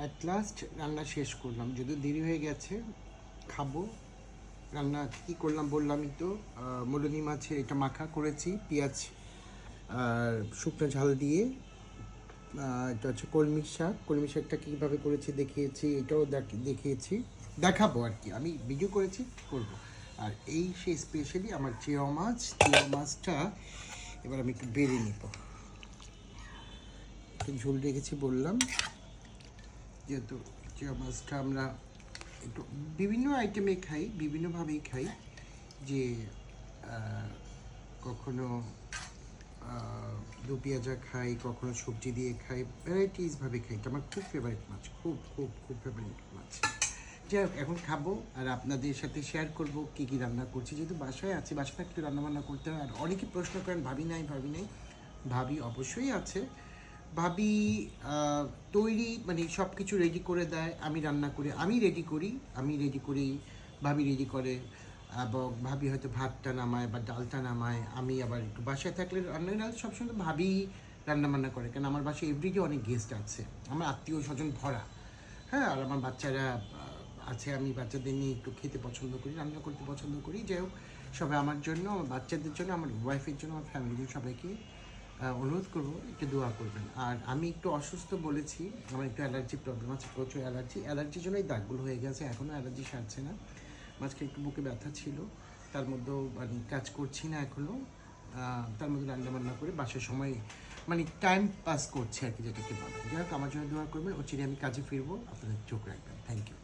At last রান্না শেষ করলাম, যদিও দেরি হয়ে গেছে। খাবো। রান্না কী করলাম বললামই তো, মোলনি মাছের এটা মাখা করেছি পেঁয়াজ আর শুকনো ঝাল দিয়ে। এটা হচ্ছে কলমি শাক। কলমি শাকটা কীভাবে করেছি দেখিয়েছি, এটাও দেখিয়েছি, দেখাবো আর কি। আমি ভিডিও করেছি, করব। আর এই সে স্পেশালি আমার চেয়া মাছ। চেয়া মাছটা এবার আমি একটু বেড়ে নেব। একটু ঝোল রেখেছি বললাম, যেহেতু চেয়া মাছটা আমরা একটু বিভিন্ন আইটেমে খাই, বিভিন্নভাবেই খাই। যে কখনো দু পেঁয়াজা খাই, কখনো সবজি দিয়ে খাই, ভ্যারাইটিসভাবে খাই। এটা আমার খুব ফেভারিট মাছ, খুব খুব খুব ফেভারিট মাছ। যাই হোক, এখন খাবো আর আপনাদের সাথে শেয়ার করব কী কী রান্না করছি। যেহেতু বাসায় আছি, বাসাটা একটু রান্নাবান্না করতে হয়। আর অনেকে প্রশ্ন করেন ভাবি নাই, ভাবি নাই। ভাবি অবশ্যই আছে। ভাবি তৈরি, মানে সব কিছু রেডি করে দেয়, আমি রান্না করি, আমি রেডি করি, ভাবি রেডি করে। এবং ভাবি হয়তো ভাতটা নামায় বা ডালটা নামায়, আমি আবার একটু বাসায় থাকলে রান্না সবসময় তো ভাবি রান্নাবান্না করে। কারণ আমার বাসায় এভরিডে অনেক গেস্ট আছে, আমার আত্মীয় স্বজন ভরা। হ্যাঁ, আর আমার বাচ্চারা আছে, আমি বাচ্চাদের নিয়ে একটু খেতে পছন্দ করি, রান্না করতে পছন্দ করি। যাই হোক, সবাই আমার জন্য, আমার বাচ্চাদের জন্য, আমার ওয়াইফের জন্য, আমার ফ্যামিলির সবাইকে অনুরোধ করবো একটু দোয়া করবেন। আর আমি একটু অসুস্থ বলেছি, আমার একটু অ্যালার্জি প্রবলেম আছে, প্রচুর অ্যালার্জির জন্য এই দাগগুলো হয়ে গেছে, এখনও অ্যালার্জি সারছে না। মাঝখানে একটু বুকে ব্যথা ছিল, তার মধ্যেও মানে কাজ করছি না এখনও। তার মধ্যে রান্নাবান্না করে বাসার সময় মানে টাইম পাস করছে আর কি, যেটাকে বলে। যাই হোক, আমার জন্য দোয়া করবেন। চিরে আমি কাজে ফিরবো, আপনাদের চোখ রাখবেন। Thank you.